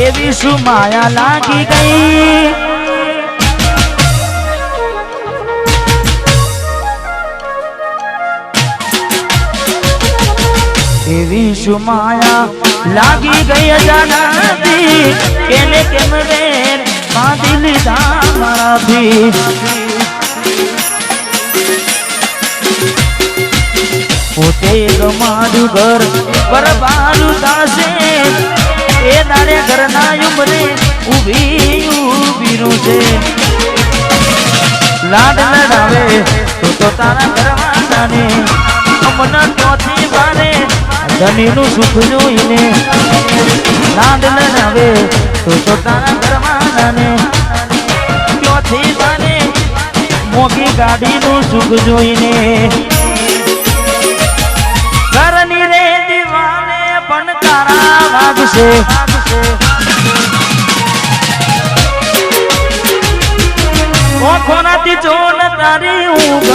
એવી શું માયા લાગી ગઈ એવી શું માયા લાગી ગઈ અજાણતી કેને કેમ રે બાંધી લીધા મારાથી પોતે ગમાડું ઘર બરબારું થાશે એ દાડે ઘરના ઉમરે ઊભી છે લાડ લડાવે તો તારા ઘરવાળાને અમના ચોથી બારે ધનીનું સુખ જોઈને લાડ લડાવે તો તારા ઘરવાળાને ચોથી બારે મોગી ગાડીનું સુખ જોઈને ઘરની રે દીવાને પણ તારા વાગશે ઓખોનાથી જોન તારી ઊંઘ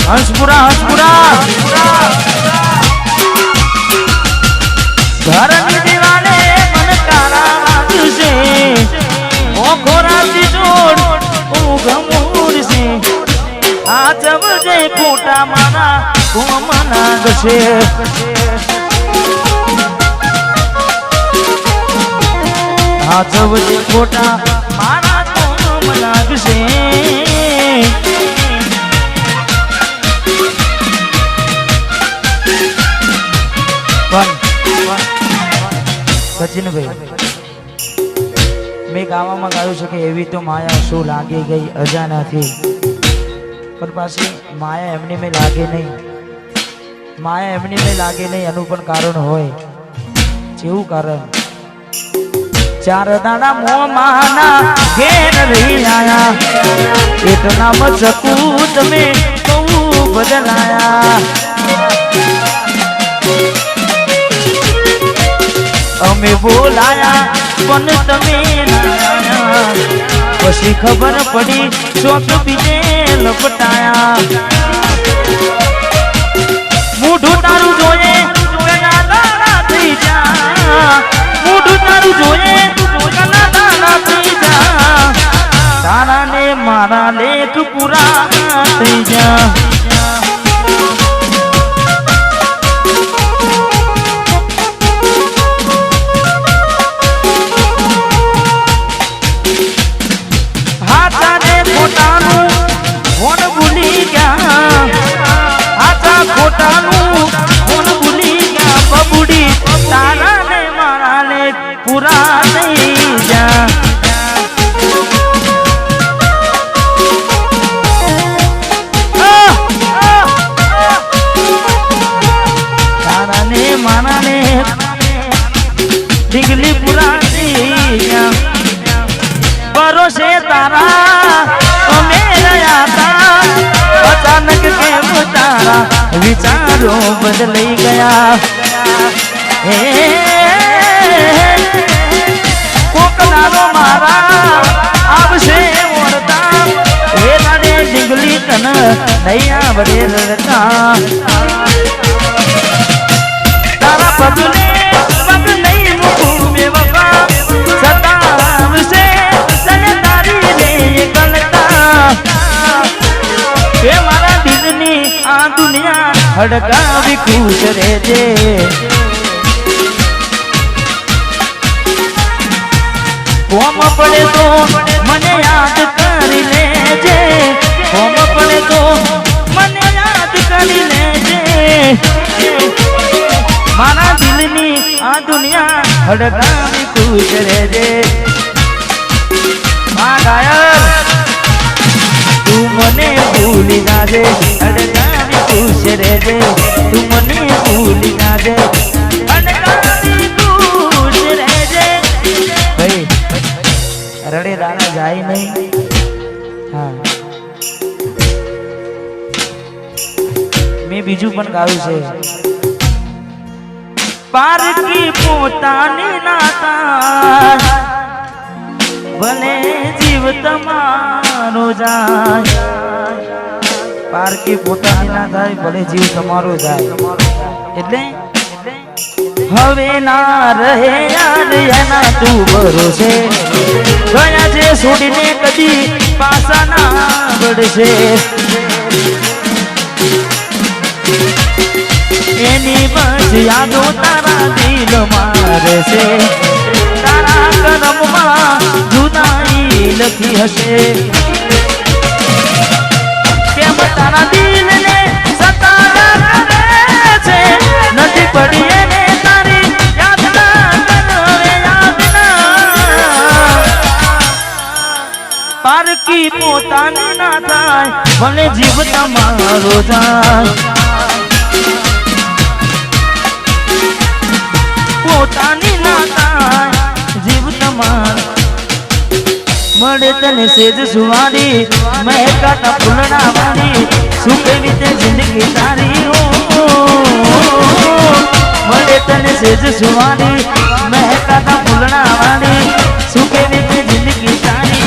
હંસપુરા ઘરની દીવાને પણ તારા વાગશે ઓખોનાથી જોન ઊંઘ મૂડશે આ જવજે ફોટા મારા કોમના ગશે આ જવજે ફોટા મારા કોમ લાગશે સચિનભાઈ મેં ગાવામાં ગાયું છે કે એવી તો માયા શું લાગી ગઈ અજાણાથી પણ પાછી માયા એમની મેં લાગે નહીં માયા એમની મેં લાગે નહીં એનું પણ કારણ હોય જેવું કારણ ચાર દાડા મોમાના ઘેર રહી આયા એટલા મચકું તમે બહુ બદલાયા અમે બોલાયા પણ તમે પછી ખબર પડી ચોક બીજે લપટાયા મૂઢું તારું જોઈએ થઈ જા મૂઢું તારું જોઈએ થઈ જા તારા ને મારા લેખ પૂરા થઈ જા પૂરા થઈ જા તારા ને મારા ને ઢીંગલી પૂરા થઈ જા ભરોસે તારા અમે રહ્યા તા અચાનક કેમ તારા વિચારો બદલાઈ ગયા હે કોકનારો મારા આવશે ઓરતા એ નાડે ડીંગલી કન નહીં આવડે રડતા તારા પગલે પગ નહીં મૂકું બેવફા સતા આવશે તને તારી રે કલતા એ મારા દિલની આ દુનિયા હડકાવી ખુશ રહેજે કોમ પડે તો મને યાદ કરી લેજે કોમ પડે તો મને યાદ કરી લેજે મારા દિલની આ દુનિયા હડકાવી ખુશ રહેજે આ ગાયર તું મને ભૂલી નાજે હડકાવી ખુશ રહેજે તું મને ભૂલી નાજે હડકાવી ખુશ રહેજે ભાઈ રડે દાણા જાય નહીં હા મેં બીજું પણ ગાયું છે પારકી પોતાની નાતા ભલે જીવ તમારો જાય પારકી પોતાની ના થાય ભલે જીવ તમારો જાય એટલે હવે ના રહે યાર એના તું ભરોસે ગયા છે છોડીને કદી પાછા ના વળશે એની બસ યાદો તારા દિલ મારે છે તારા કરમમાં જુદાઈ લખી હશે કેમ તારા દિલને સતારા કરે છે નથી પડી એને તારી યાદ ના કરે યાદ ના પારકી પોતાની ના થાય ભલે જીવ તમારો જાય પોતાની ના થાય જીવ તમાર મળે તને સેજ સુવારી મહેકાતા ફૂલડા વાળી શું કેવી તે જિંદગી તારી મળે તને સેજ સુવારી મહેકાતા ફૂલડા વાળી શું કેવી તે જિંદગી તારી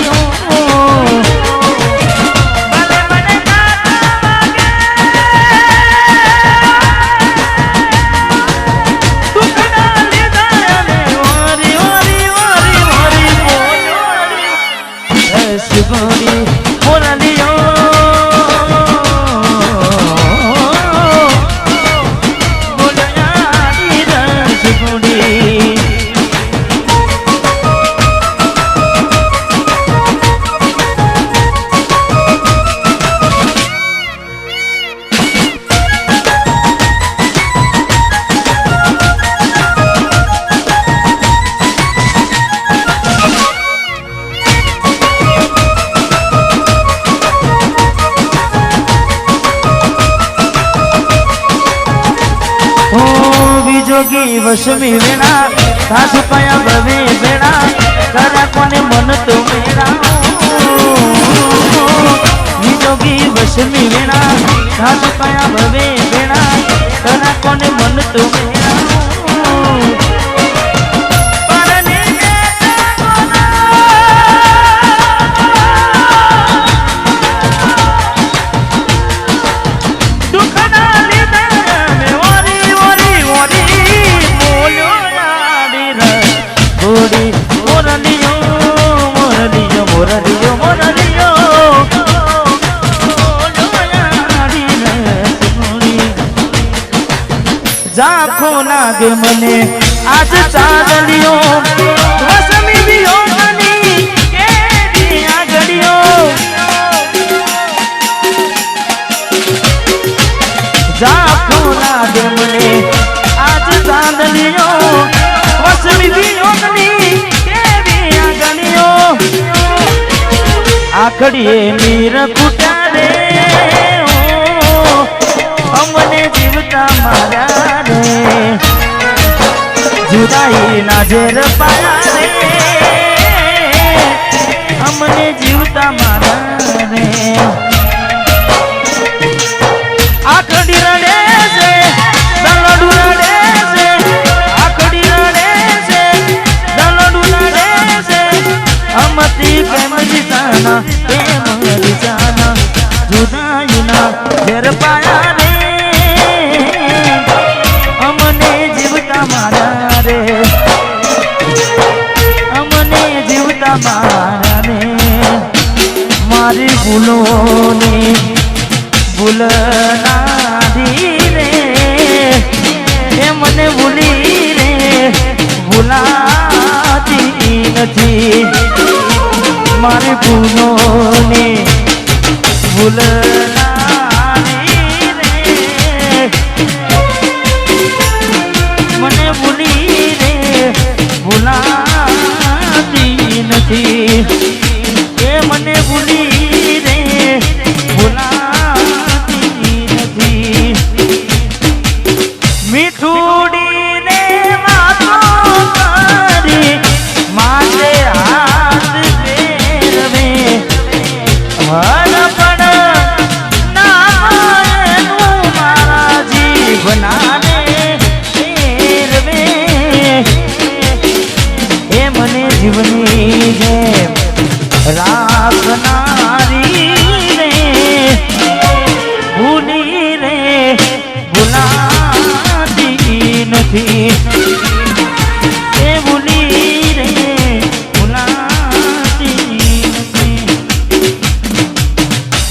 जोगी वशमी वेणा सासु पाया भवे बेड़ा करा कोने मन तो मेरा जोगी वशमी वेणा सासु पाया भवे बेड़ा करा कोने मन तो मेरा जाखो नागे मने आज चादलियो वसमी बियो मनी के दिया गड़ियो जाखो नागे मने आज चादलियो वसमी बियो मनी के दिया गड़ियो आखड़िए मीर कुटा रे हमने जीवता मारा जुदाई ना जेर पाया रे हमने जीवता मारा रे आखड़ी रड़े से दलडू रड़े से आखड़ी रड़े से दलडू रड़े से हमती प्रेम जिताना प्रेम जिताना जुदाई ना जेर पाया रे हमने जीवता मारा रे हमने जीवता मारा रे मारी भूलों ने भूल ना दी रे हे मने भूली रे भूलाती नहीं मारी भूलों ने भूल મને ભૂલી રે ભૂલાતી નથી એ મને ભૂલી રે ભૂલાતી નથી મીઠુડીને વાતો કરી માથે હાથ ફેરવે હરપણ નાનું મારા જીવનાને जीवनी है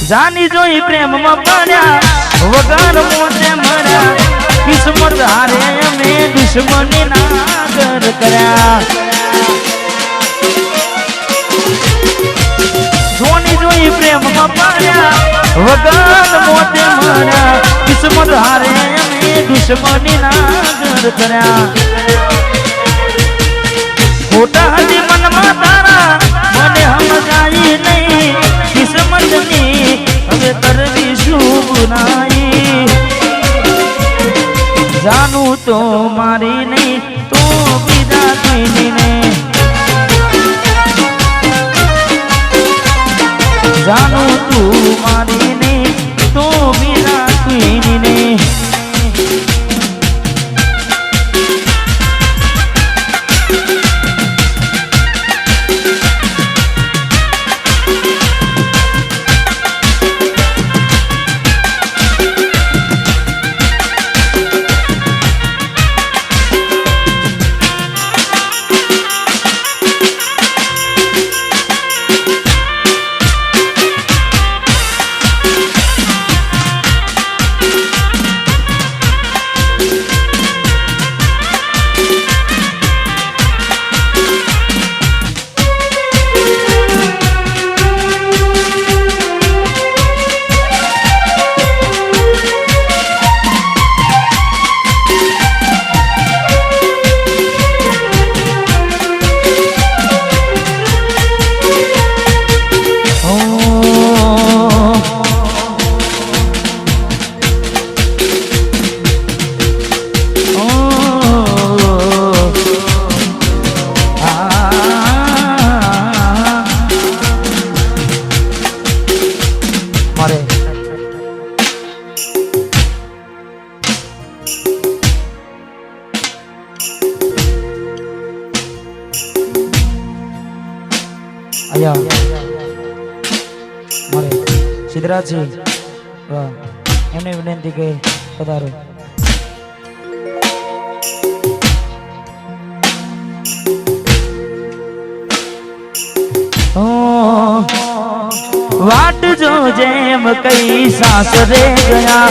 જાની જોઈ પ્રેમમાં પડ્યા વગર મોતે મર્યા કિસ્મત હારે અમે દુશ્મની નાગર કર્યા જોની જોઈ પ્રેમમાં પડ્યા વગર મોતે મર્યા કિસ્મત હારે અમે દુશ્મની નાગર કર્યા ખોટા હજી મનમાં તારા મને સમજાય નહીં કિસ્મતની હવે કરવી શું બુરાઈ જાનું તો મારી નહીં તો બીજા કોઈની નહીં જાનું તું મારી નહીં તો બીજા કોઈની નહીં મારે સિદ્ધરાજજી એમને વિનંતી કે પધારો વાટ જો જેમ કઈ સાસરે ગયા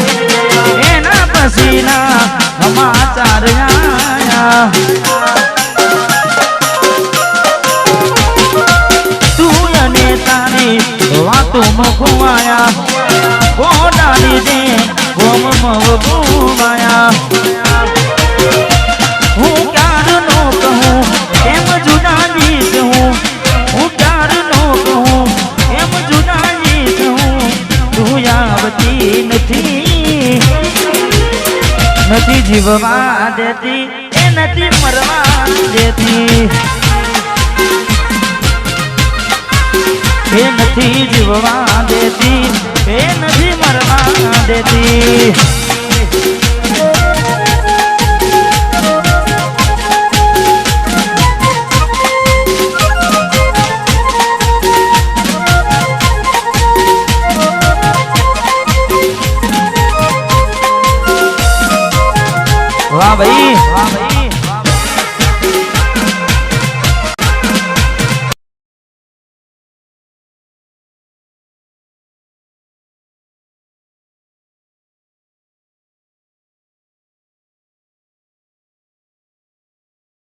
એના પસીના સમાચાર આયા વાતો મખવાયા કોડાની દે ગોમ મવગુમાયા હું ક્યાર નો કહું એમ જુદાની કહું હું ક્યાર નો કહું એમ જુદાની કહું તું આવતી નથી જીવવા દેતી એ નથી મરવા દેતી એ નથી જીવવા દેતી એ નથી મરવા દેતી